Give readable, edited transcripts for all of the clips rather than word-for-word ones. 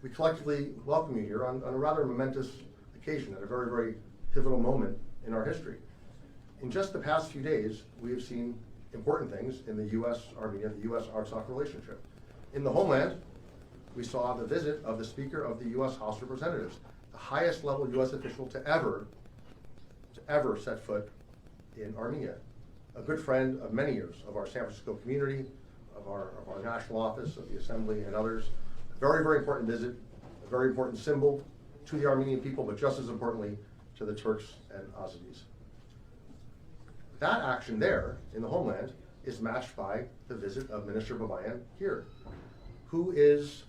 we collectively welcome you here on a rather momentous occasion at a very, very pivotal moment in our history. In just the past few days, we have seen important things in the U.S.-Armenia, the U.S. Artsakh relationship. In the homeland, we saw the visit of the Speaker of the U.S. House of Representatives, the highest level U.S. official to ever set foot in Armenia. A good friend of many years of our San Francisco community, of our national office, of the Assembly, and others. A very, very important visit, a very important symbol to the Armenian people, but just as importantly, to the Turks and Azeris. That action there in the homeland is matched by the visit of Minister Babayan here, who is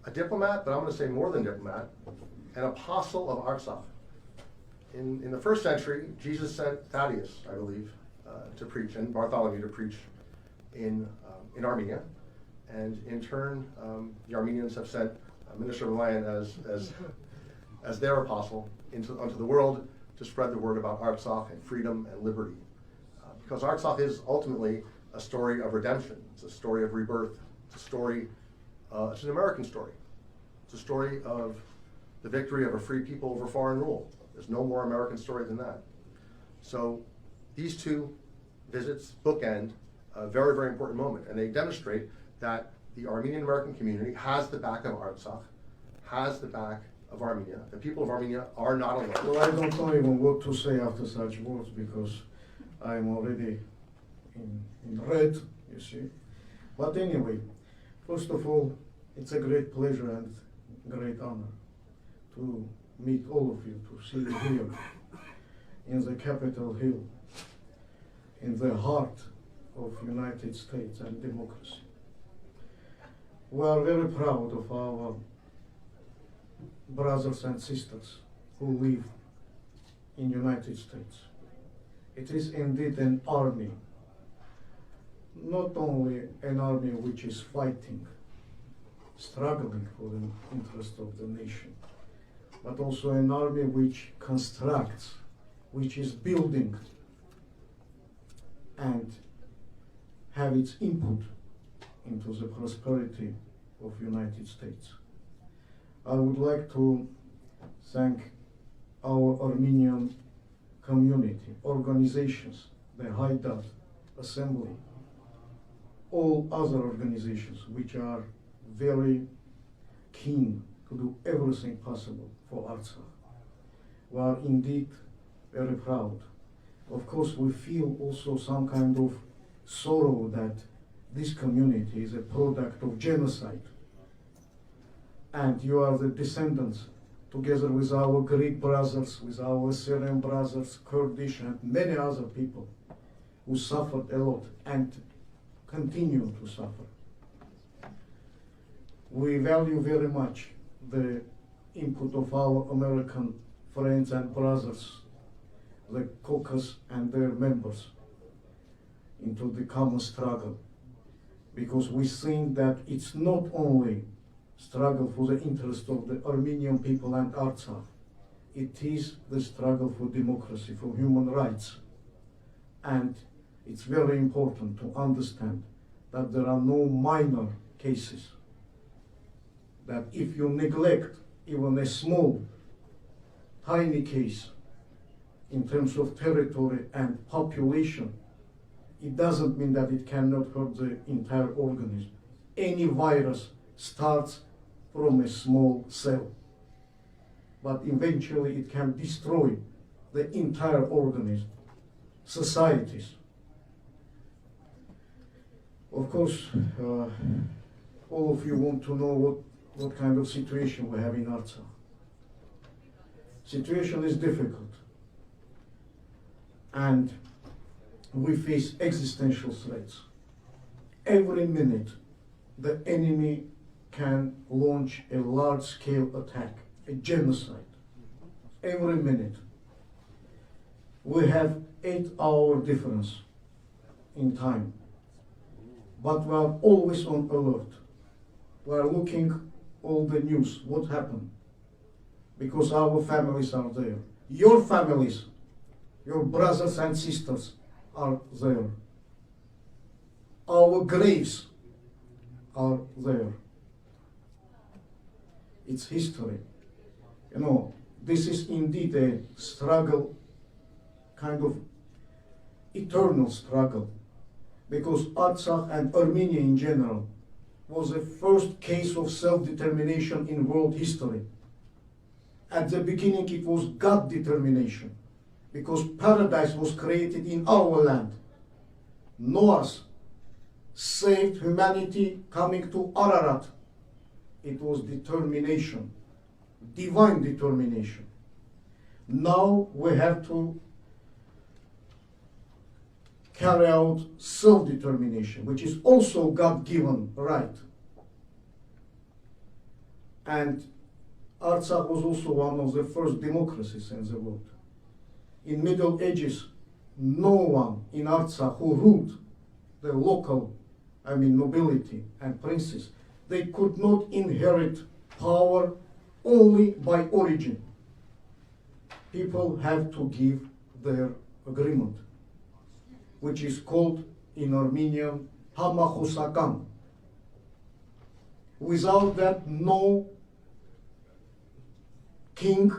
a diplomat, but I'm going to say more than diplomat, an apostle of Artsakh. In the first century, Jesus sent Thaddeus, I believe, to preach, and Bartholomew to preach in Armenia. And in turn, the Armenians have sent Minister Babayan as their apostle onto the world to spread the word about Artsakh and freedom and liberty. Because Artsakh is ultimately a story of redemption. It's a story of rebirth. It's a story, it's an American story. It's a story of the victory of a free people over foreign rule. There's no more American story than that. So these two visits bookend a very, very important moment, and they demonstrate that the Armenian American community has the back of Artsakh, has the back of Armenia. The people of Armenia are not alone. Well, I don't know even what to say after such words, because I'm already in red, you see. But anyway, first of all, it's a great pleasure and great honor to meet all of you, to see you here in the Capitol Hill, in the heart of United States and democracy. We are very proud of our brothers and sisters who live in United States. It is indeed an army, not only an army which is fighting, struggling for the interest of the nation, but also an army which constructs, which is building and have its input into the prosperity of United States. I would like to thank our Armenian community, organizations, the Haidat Assembly, all other organizations which are very keen to do everything possible for Artsakh. We are indeed very proud. Of course, we feel also some kind of sorrow that this community is a product of genocide. And you are the descendants, together with our Greek brothers, with our Syrian brothers, Kurdish, and many other people who suffered a lot and continue to suffer. We value very much the input of our American friends and brothers, the Caucus and their members, into the common struggle, because we think that it's not only struggle for the interest of the Armenian people and Artsakh, it is the struggle for democracy, for human rights. And it's very important to understand that there are no minor cases, that if you neglect even a small, tiny case in terms of territory and population, it doesn't mean that it cannot hurt the entire organism. Any virus starts from a small cell, but eventually it can destroy the entire organism, societies. Of course, all of you want to know what kind of situation we have in Artsakh. Situation is difficult, and we face existential threats. Every minute, the enemy can launch a large-scale attack, a genocide. Every minute. We have 8-hour difference in time, but we are always on alert. We are looking all the news, what happened, because our families are there. Your families, your brothers and sisters are there. Our graves are there. its history. You know, this is indeed a struggle, kind of eternal struggle, because Artsakh and Armenia in general was the first case of self-determination in world history. At the beginning it was God determination, because paradise was created in our land. Noah's saved humanity coming to Ararat. It was determination, divine determination. Now we have to carry out self-determination, which is also God-given right. And Artsakh was also one of the first democracies in the world. In Middle Ages, no one in Artsakh who ruled the local, nobility and princes, they could not inherit power only by origin. People have to give their agreement, which is called in Armenian Hamachosakan. Without that, no king,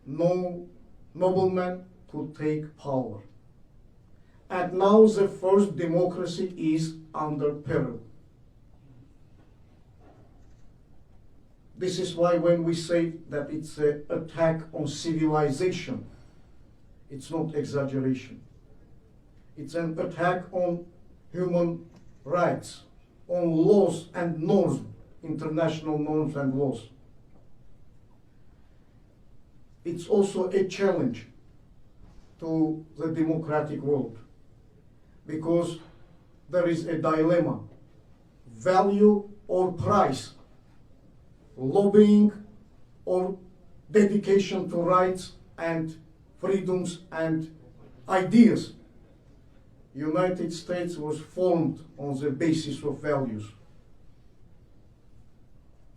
no nobleman could take power. And now the first democracy is under peril. This is why when we say that it's an attack on civilization, it's not exaggeration. It's an attack on human rights, on laws and norms, international norms and laws. It's also a challenge to the democratic world, because there is a dilemma: value or price, lobbying or dedication to rights and freedoms and ideas. United States was formed on the basis of values,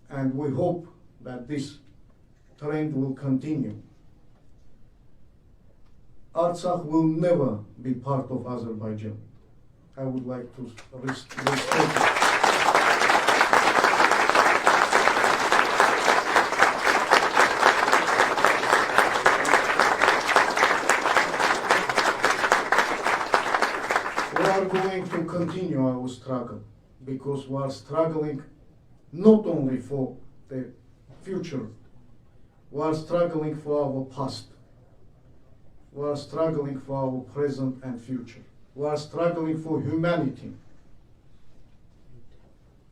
and we hope that this trend will continue. Artsakh will never be part of Azerbaijan. I would like to restate it. We are going to continue our struggle, because we are struggling not only for the future, we are struggling for our past. We are struggling for our present and future. We are struggling for humanity.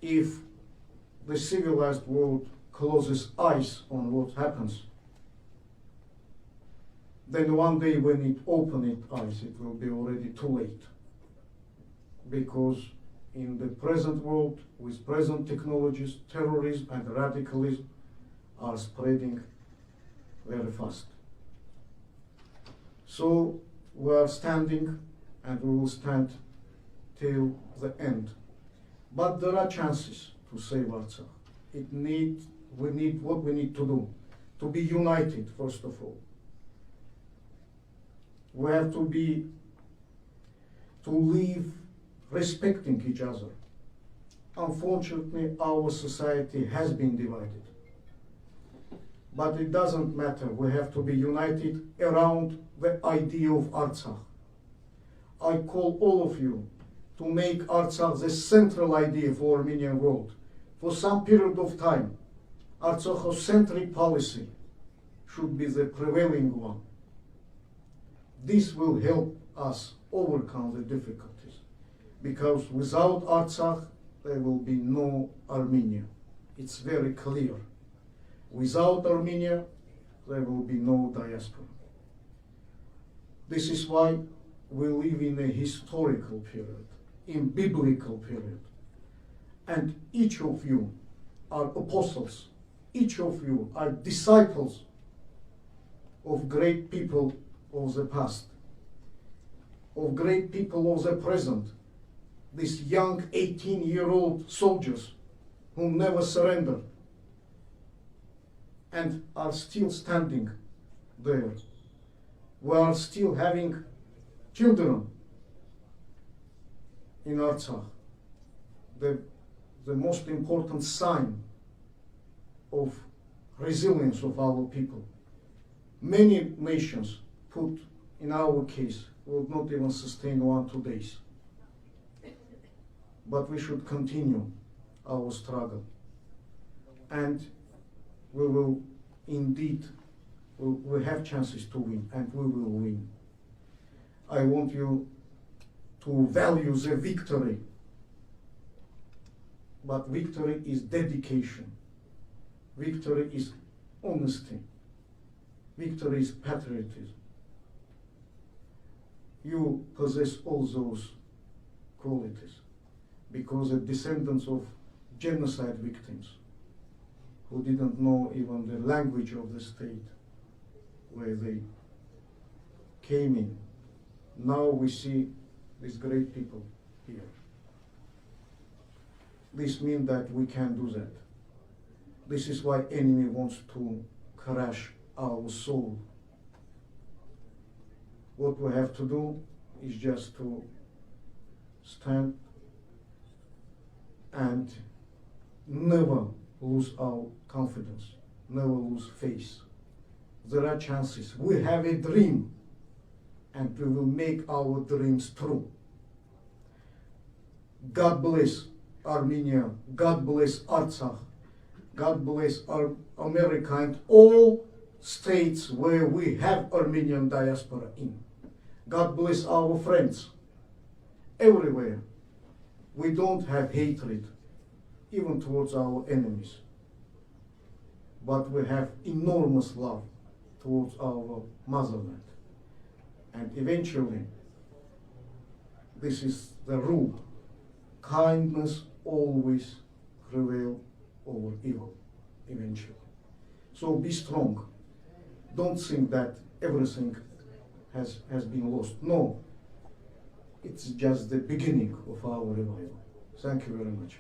If the civilized world closes eyes on what happens, then one day when it opens its eyes, it will be already too late. Because in the present world, with present technologies, terrorism and radicalism are spreading very fast. So we are standing, and we will stand till the end. But there are chances to save Artsakh. What we need to do, to be united, first of all. We have to live respecting each other. Unfortunately, our society has been divided. But it doesn't matter. We have to be united around the idea of Artsakh. I call all of you to make Artsakh the central idea for Armenian world. For some period of time, Artsakh-centric policy should be the prevailing one. This will help us overcome the difficulties, because without Artsakh, there will be no Armenia. It's very clear. Without Armenia, there will be no diaspora. This is why we live in a historical period, in biblical period. And each of you are apostles. Each of you are disciples of great people of the past, of great people of the present. These young 18-year-old soldiers who never surrendered and are still standing there. We are still having children in Artsakh. The most important sign of resilience of our people. Many nations put in our case will not even sustain 1-2 days. But we should continue our struggle. And we will indeed, we have chances to win, and we will win. I want you to value the victory. But victory is dedication. Victory is honesty. Victory is patriotism. You possess all those qualities because the descendants of genocide victims who didn't know even the language of the state where they came in. Now we see these great people here. This means that we can do that. This is why enemy wants to crush our soul. What we have to do is just to stand and never lose our confidence, never lose faith. There are chances. We have a dream, and we will make our dreams true. God bless Armenia. God bless Artsakh. God bless America and all states where we have Armenian diaspora in. God bless our friends everywhere. We don't have hatred, even towards our enemies. But we have enormous love towards our motherland. And eventually, this is the rule. Kindness always prevails over evil, eventually. So be strong. Don't think that everything has been lost. No, it's just the beginning of our revival. Thank you very much.